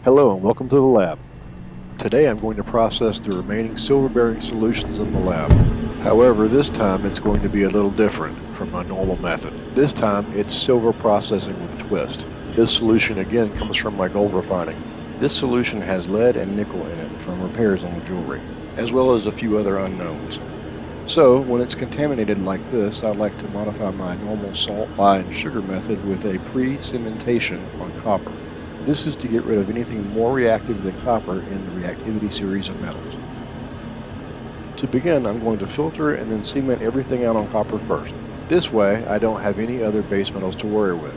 Hello and welcome to the lab. Today I'm going to process the remaining silver-bearing solutions in the lab. However, this time it's going to be a little different from my normal method. This time it's silver processing with twist. This solution again comes from my gold refining. This solution has lead and nickel in it from repairs on the jewelry, as well as a few other unknowns. So when it's contaminated like this, I like to modify my normal salt, lye, and sugar method with a pre-cementation on copper. This is to get rid of anything more reactive than copper in the reactivity series of metals. To begin, I'm going to filter and then cement everything out on copper first. This way, I don't have any other base metals to worry with.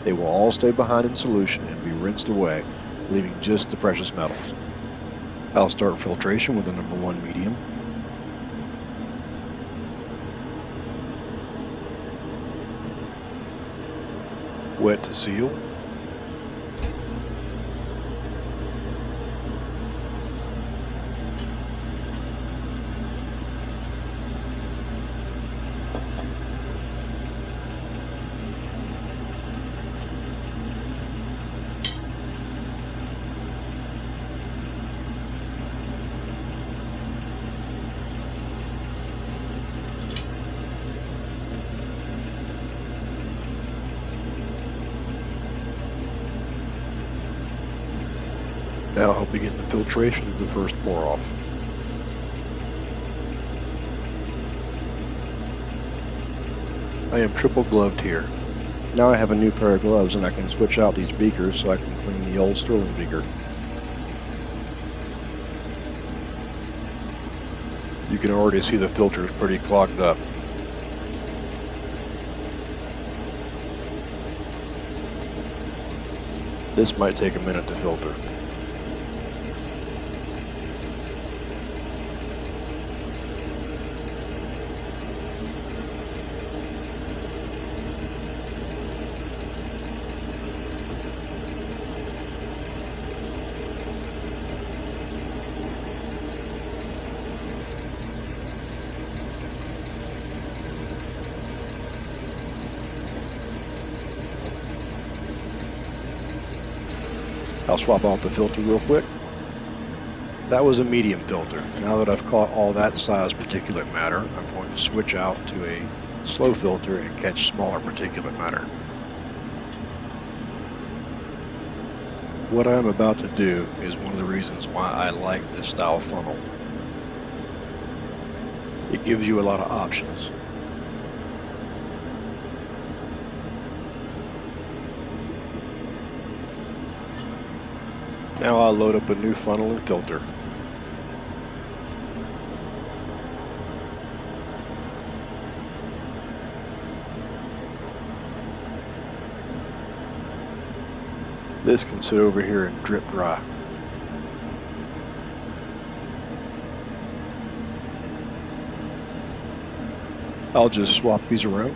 They will all stay behind in solution and be rinsed away, leaving just the precious metals. I'll start filtration with the number 1 medium. Wet to seal. Now I'll begin the filtration of the first pour off. I am triple gloved here. Now I have a new pair of gloves and I can switch out these beakers so I can clean the old sterling beaker. You can already see the filter is pretty clogged up. This might take a minute to filter. I'll swap out the filter real quick. That was a medium filter. Now that I've caught all that size particulate matter, I'm going to switch out to a slow filter and catch smaller particulate matter. What I'm about to do is one of the reasons why I like this style funnel. It gives you a lot of options. Now I'll load up a new funnel and filter. This can sit over here and drip dry. I'll just swap these around.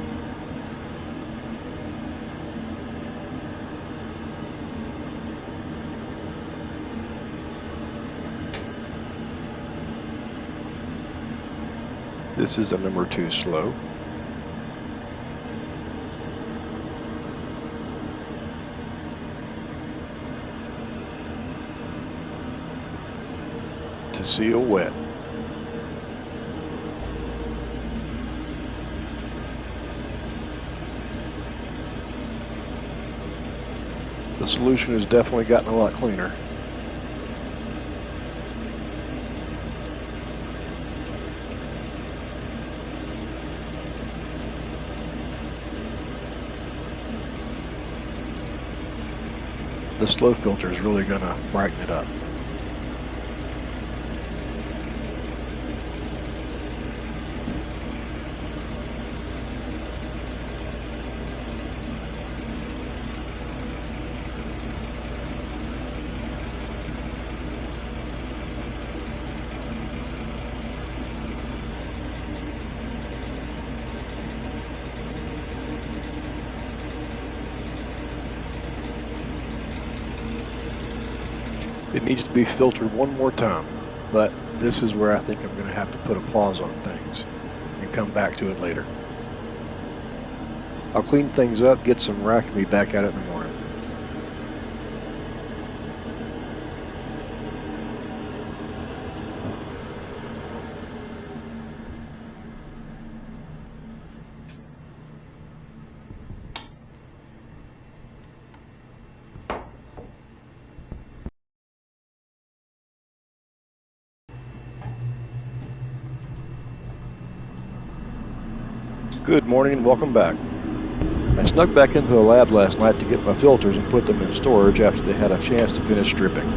This is a number 2 slow. To seal wet. The solution has definitely gotten a lot cleaner. The slow filter is really going to brighten it up. It needs to be filtered one more time, but this is where I think I'm going to have to put a pause on things and come back to it later. I'll clean things up, get some rack, and be back at it in the morning. Good morning and welcome back. I snuck back into the lab last night to get my filters and put them in storage after they had a chance to finish stripping.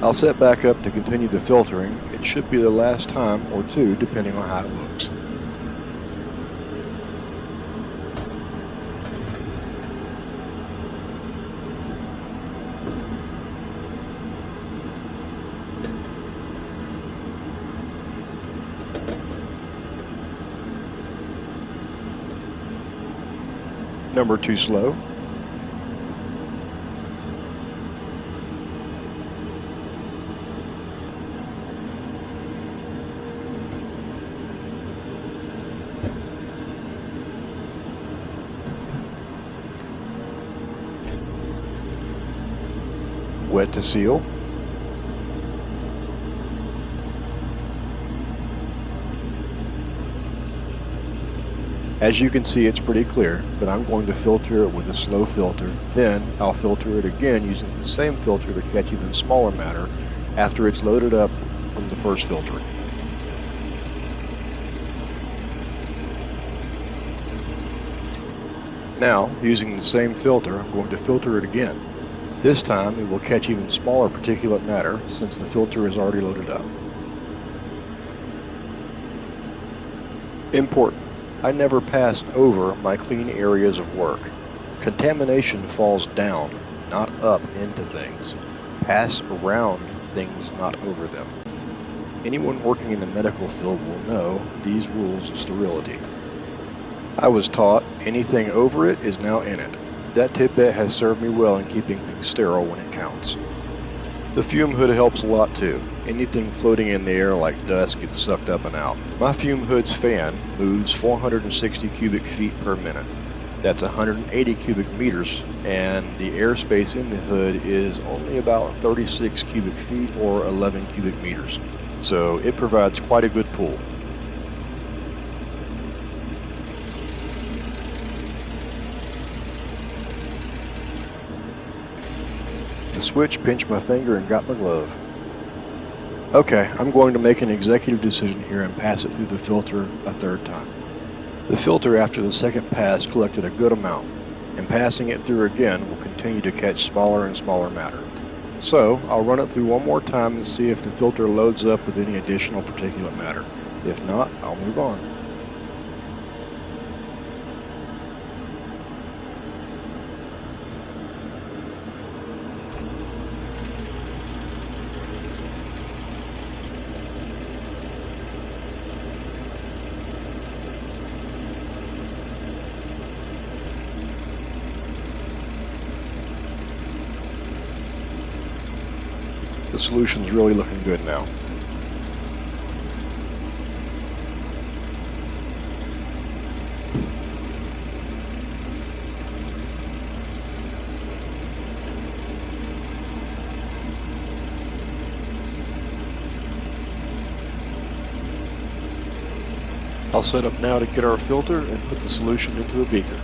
I'll set back up to continue the filtering. It should be the last time or two depending on how it looks. Number 2 slow. Wet to seal. As you can see, it's pretty clear, but I'm going to filter it with a slow filter. Then I'll filter it again using the same filter to catch even smaller matter after it's loaded up from the first filtering. Now, using the same filter, I'm going to filter it again. This time it will catch even smaller particulate matter since the filter is already loaded up. Important. I never pass over my clean areas of work. Contamination falls down, not up into things. Pass around things, not over them. Anyone working in the medical field will know these rules of sterility. I was taught anything over it is now in it. That tidbit has served me well in keeping things sterile when it counts. The fume hood helps a lot too. Anything floating in the air like dust gets sucked up and out. My fume hood's fan moves 460 cubic feet per minute. That's 180 cubic meters, and the airspace in the hood is only about 36 cubic feet or 11 cubic meters. So it provides quite a good pull. The switch pinched my finger and got my glove. Okay, I'm going to make an executive decision here and pass it through the filter a third time. The filter after the second pass collected a good amount, and passing it through again will continue to catch smaller and smaller matter. So I'll run it through one more time and see if the filter loads up with any additional particulate matter. If not, I'll move on. The solution's really looking good now. I'll set up now to get our filter and put the solution into a beaker.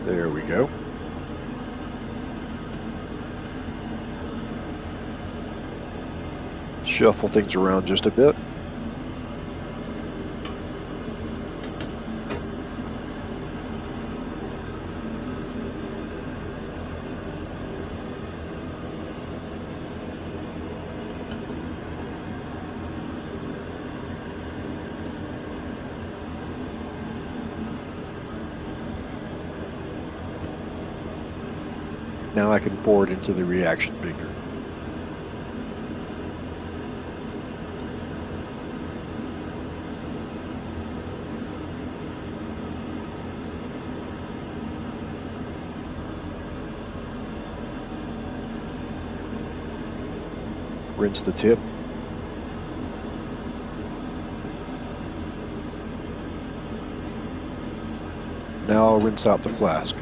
There we go. Shuffle things around just a bit. Now I can pour it into the reaction beaker. Rinse the tip. Now I'll rinse out the flask.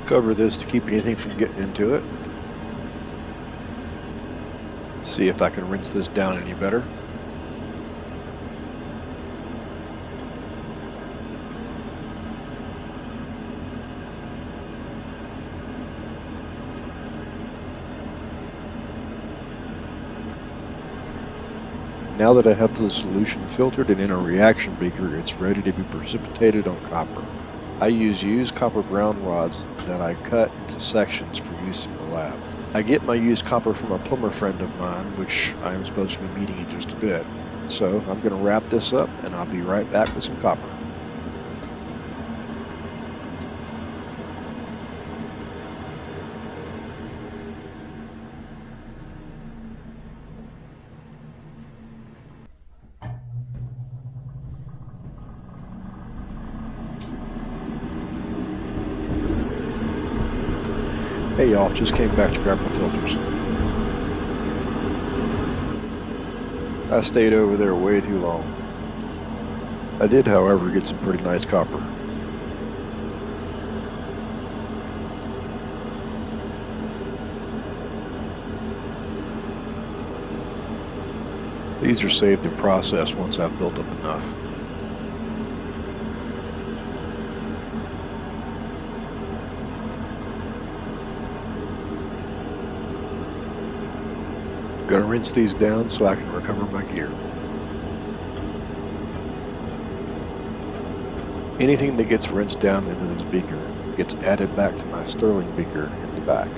Cover this to keep anything from getting into it. See if I can rinse this down any better. Now that I have the solution filtered and in a reaction beaker, it's ready to be precipitated on copper. I use used copper ground rods that I cut into sections for use in the lab. I get my used copper from a plumber friend of mine, which I am supposed to be meeting in just a bit. So I'm going to wrap this up and I'll be right back with some copper. Hey y'all, just came back to grab my filters. I stayed over there way too long. I did, however, get some pretty nice copper. These are saved and processed once I've built up enough. Gonna rinse these down so I can recover my gear. Anything that gets rinsed down into this beaker gets added back to my sterling beaker in the back.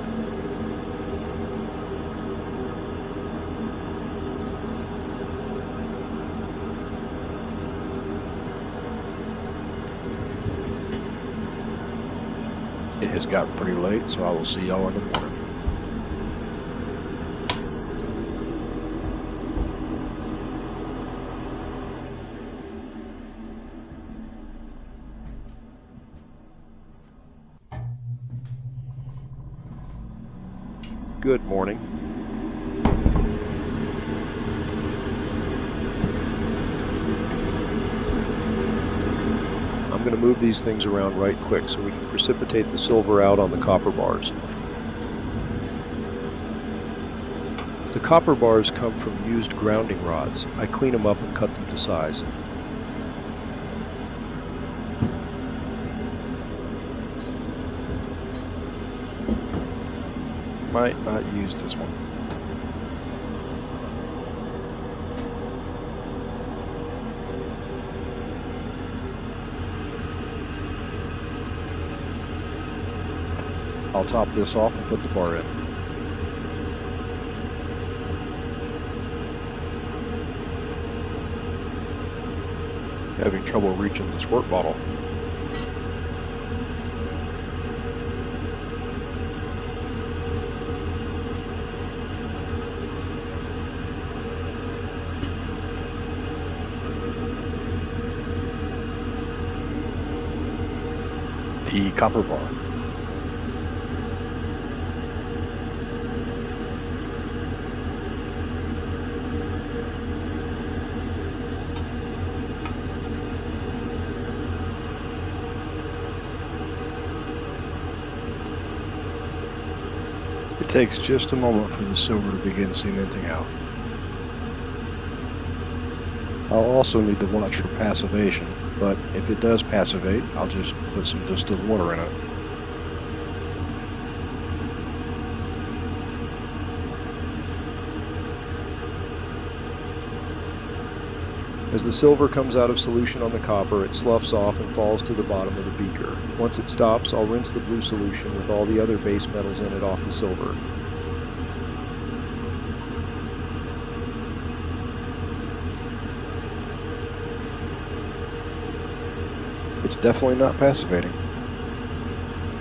It has gotten pretty late, so I will see y'all in the morning. Good morning. I'm going to move these things around right quick so we can precipitate the silver out on the copper bars. The copper bars come from used grounding rods. I clean them up and cut them to size. Might not use this one. I'll top this off and put the bar in. Having trouble reaching the squirt bottle. The copper bar. It takes just a moment for the silver to begin cementing out. I'll also need to watch for passivation, but if it does passivate, I'll just put some distilled water in it. As the silver comes out of solution on the copper, it sloughs off and falls to the bottom of the beaker. Once it stops, I'll rinse the blue solution with all the other base metals in it off the silver. It's definitely not passivating.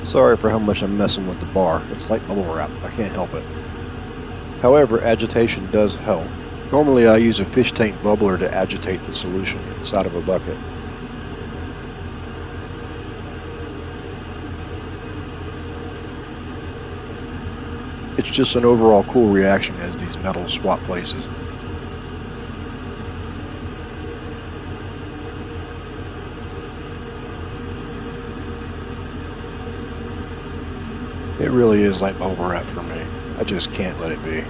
Sorry for how much I'm messing with the bar. It's like bubble wrap. I can't help it. However, agitation does help. Normally I use a fish tank bubbler to agitate the solution inside of a bucket. It's just an overall cool reaction as these metals swap places. It really is like bubble wrap for me. I just can't let it be.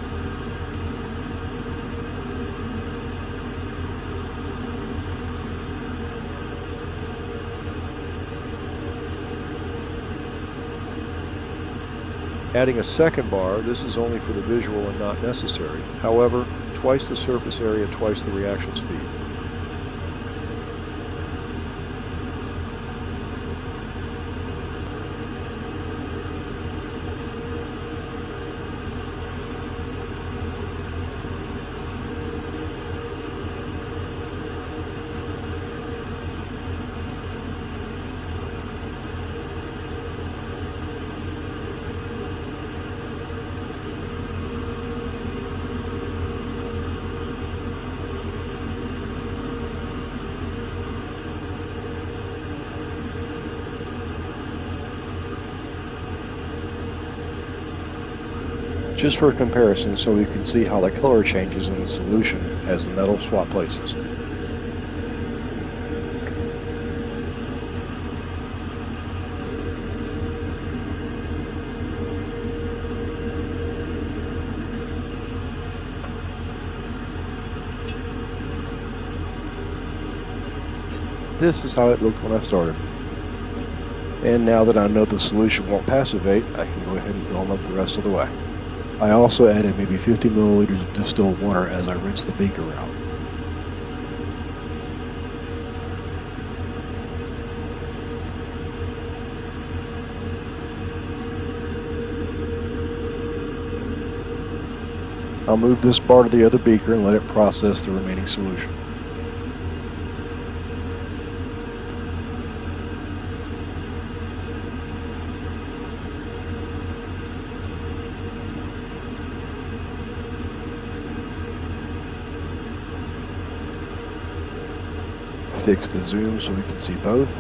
Adding a second bar, this is only for the visual and not necessary. However, twice the surface area, twice the reaction speed. Just for comparison, so we can see how the color changes in the solution as the metal swap places. This is how it looked when I started. And now that I know the solution won't passivate, I can go ahead and fill them up the rest of the way. I also added maybe 50 milliliters of distilled water as I rinse the beaker out. I'll move this bar to the other beaker and let it process the remaining solution. Fix the zoom so we can see both.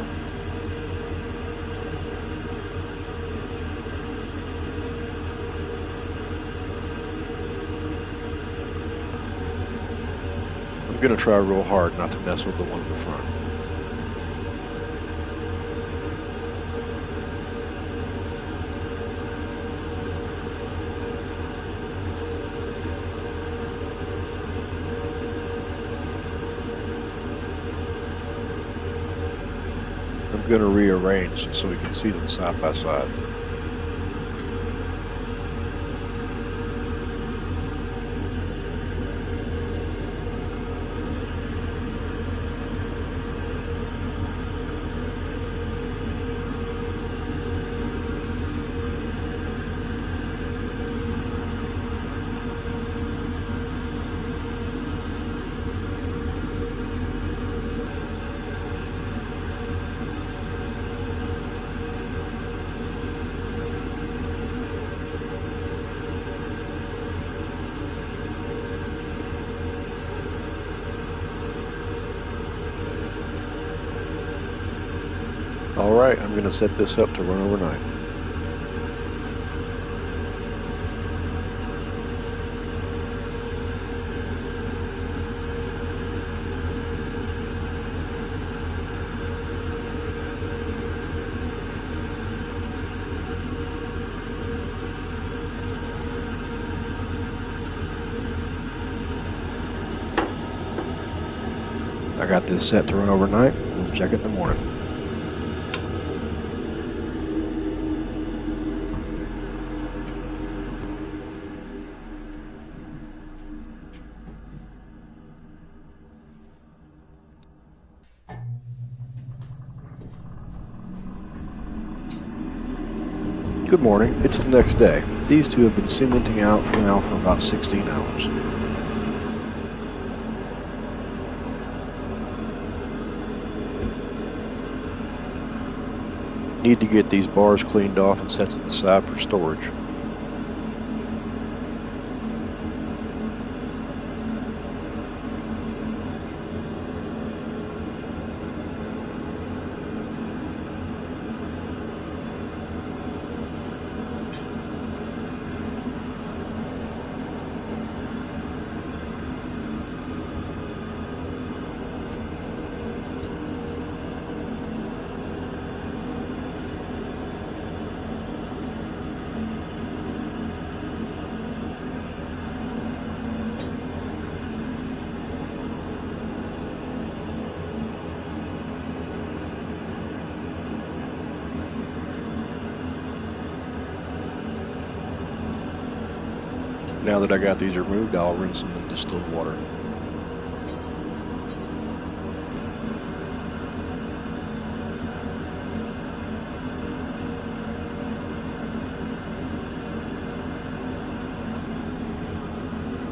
I'm going to try real hard not to mess with the one in the front. I'm going to rearrange so we can see them side by side. Alright, I'm going to set this up to run overnight. I got this set to run overnight. We'll check it in the morning. Good morning, it's the next day. These two have been cementing out for now for about 16 hours. Need to get these bars cleaned off and set to the side for storage. Now that I got these removed, I'll rinse them in distilled water.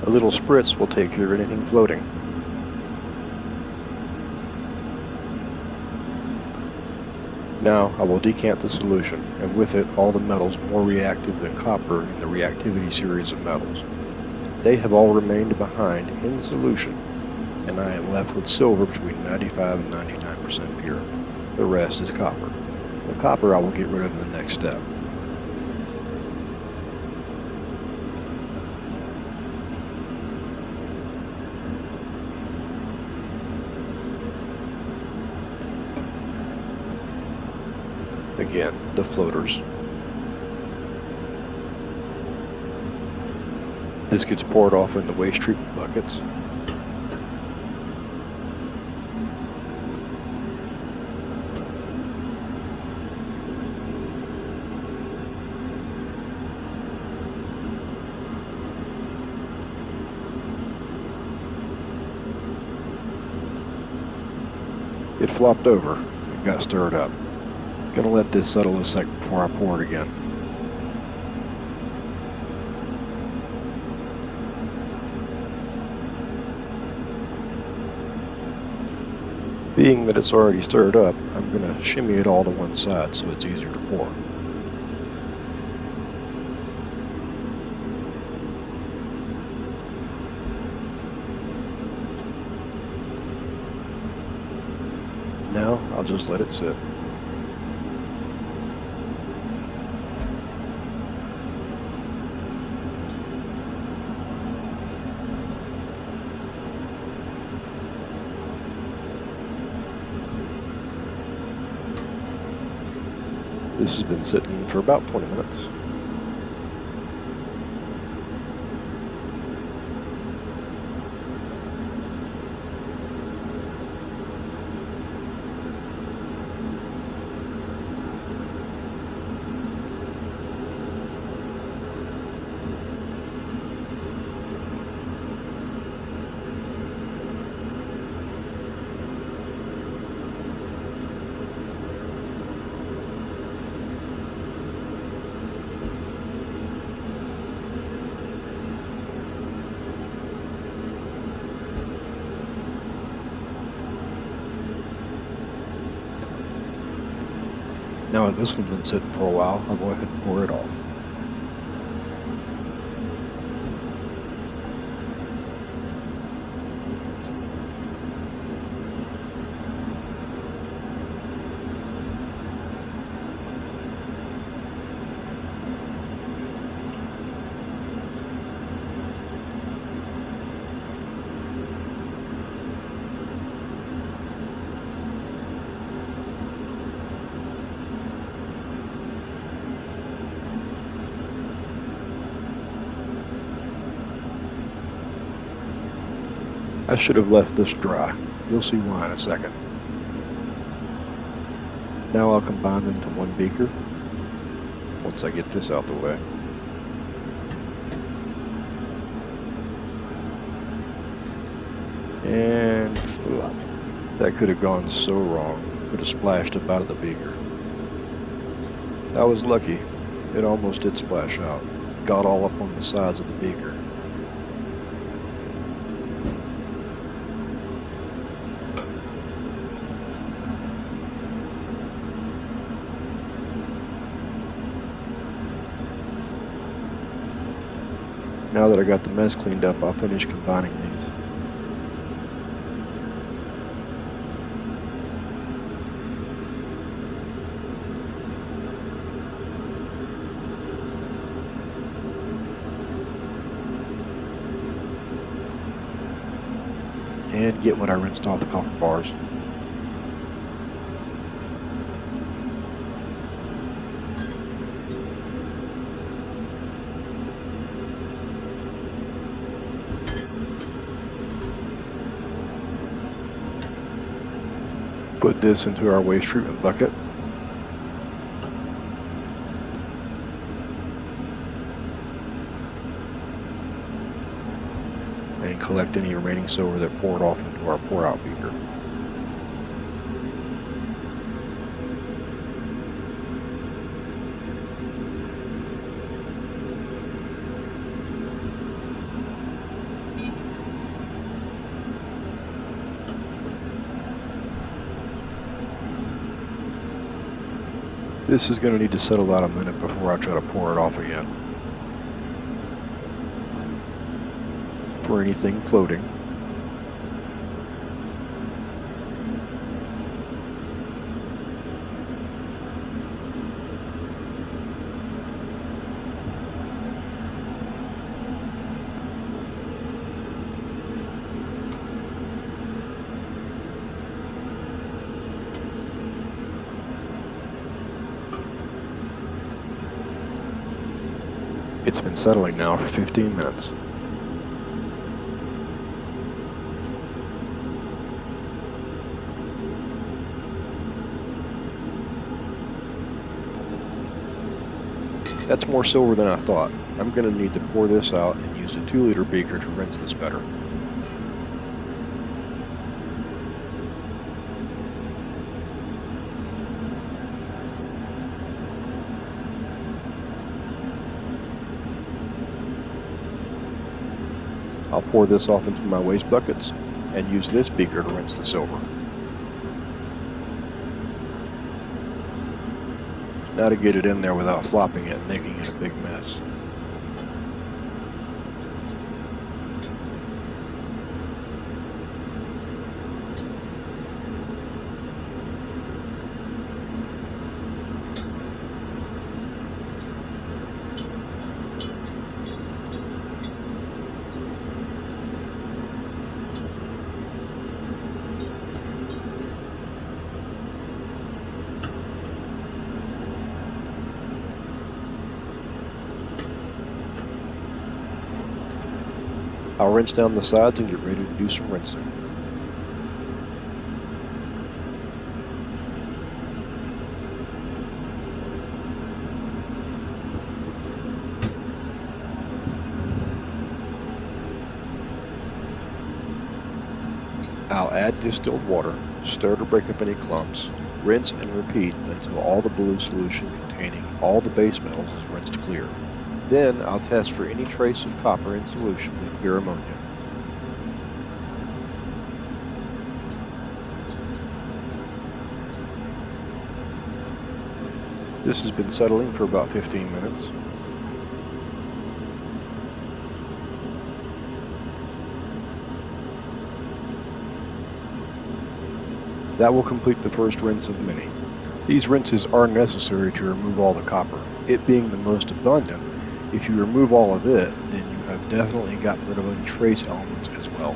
A little spritz will take care of anything floating. Now I will decant the solution, and with it all the metals more reactive than copper in the reactivity series of metals. They have all remained behind in the solution, and I am left with silver between 95 and 99% pure. The rest is copper. The copper I will get rid of in the next step. Again, the floaters. This gets poured off in the waste treatment buckets. It flopped over and got stirred up. Gonna let this settle a sec before I pour it again. Being that it's already stirred up, I'm gonna shimmy it all to one side so it's easier to pour. Now I'll just let it sit. This has been sitting for about 20 minutes. Now that this one's been sitting for a while, I'll go ahead and pour it off. I should have left this dry. You'll see why in a second. Now I'll combine them to one beaker once I get this out the way. And flop. That could have gone so wrong. Could have splashed up out of the beaker. I was lucky. It almost did splash out. Got all up on the sides of the beaker. Now that I got the mess cleaned up, I'll finish combining these. And get what I rinsed off the copper bars. Put this into our waste treatment bucket. and collect any remaining silver that poured off into our pour-out beaker. This is going to need to settle out a minute before I try to pour it off again. For anything floating, it's been settling now for 15 minutes. That's more silver than I thought. I'm going to need to pour this out and use a 2-liter beaker to rinse this better. I'll pour this off into my waste buckets and use this beaker to rinse the silver. Now to get it in there without flopping it and making it a big mess. I'll rinse down the sides and get ready to do some rinsing. I'll add distilled water, stir to break up any clumps, rinse and repeat until all the blue solution containing all the base metals is rinsed clear. Then I'll test for any trace of copper in solution with clear ammonia. This has been settling for about 15 minutes. That will complete the first rinse of many. These rinses are necessary to remove all the copper. It being the most abundant, if you remove all of it, then you have definitely got rid of any trace elements as well.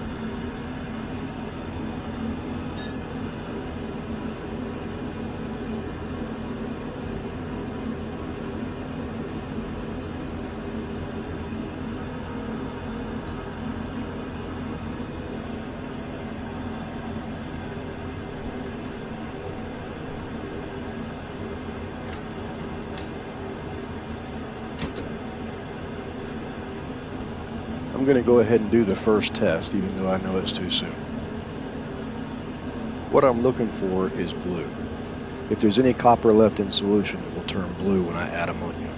I'm going to go ahead and do the first test, even though I know it's too soon. What I'm looking for is blue. If there's any copper left in solution, it will turn blue when I add ammonia.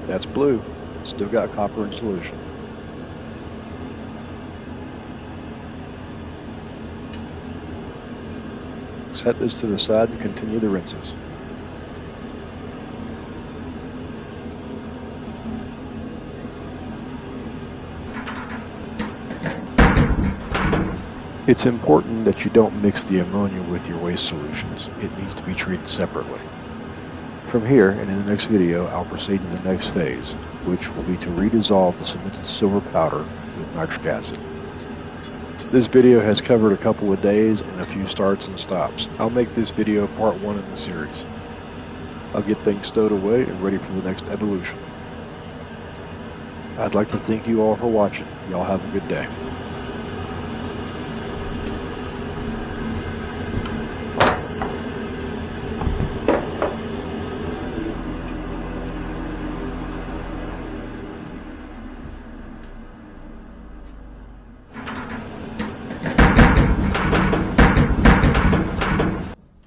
That's blue. Still got copper in solution. Set this to the side to continue the rinses. It's important that you don't mix the ammonia with your waste solutions. It needs to be treated separately. From here, and in the next video, I'll proceed to the next phase, which will be to redissolve the cemented silver powder with nitric acid. This video has covered a couple of days and a few starts and stops. I'll make this video part 1 in the series. I'll get things stowed away and ready for the next evolution. I'd like to thank you all for watching. Y'all have a good day.